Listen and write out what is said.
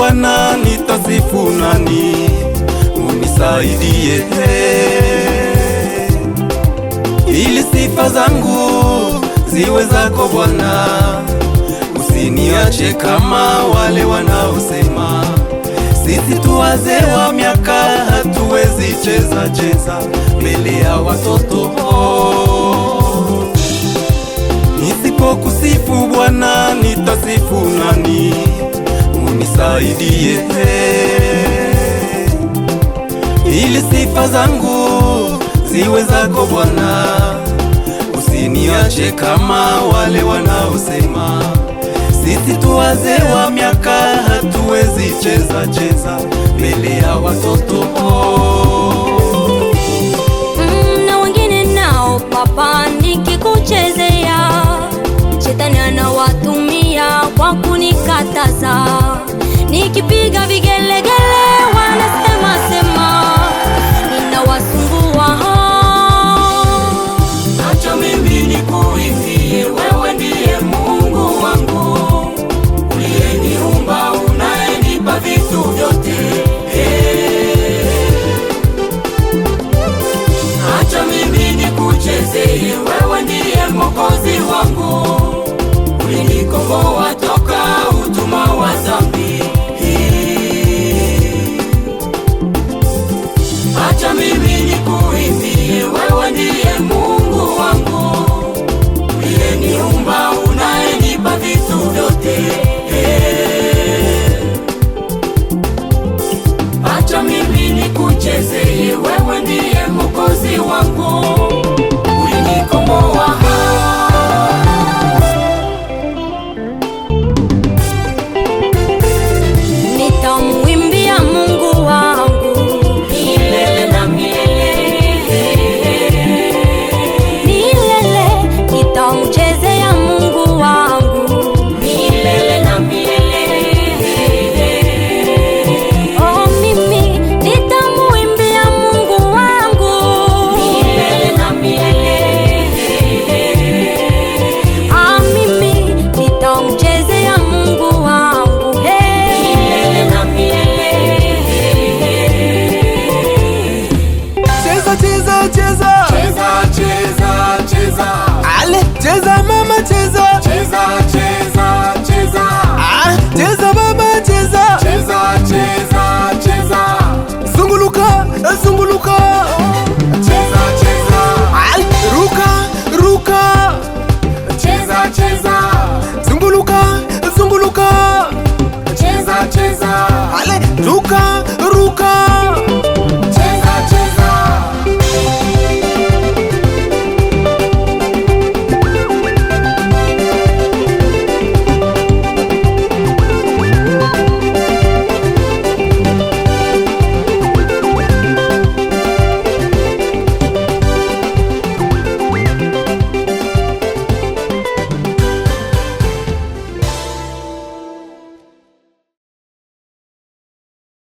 Bwana, nitasifu nani? Unisaidie ili sifa zangu ziwe zako Bwana. Usiniache kama wale wanaosema sisi tu wazee wa miaka hatuwezi cheza cheza mbele ya watoto. Nisipokusifu Bwana, nitasifu nani? Unisaidie ili sifa zangu ziwe zako Bwana. Usiniache kama wale wanaosema sisi tu wazee wa miaka hatuwezi cheza cheza mbele ya watoto. Na wengine nao Baba, nikikuchezea Shetani anawatumia kwa kunikataza, nikipiga vigelegele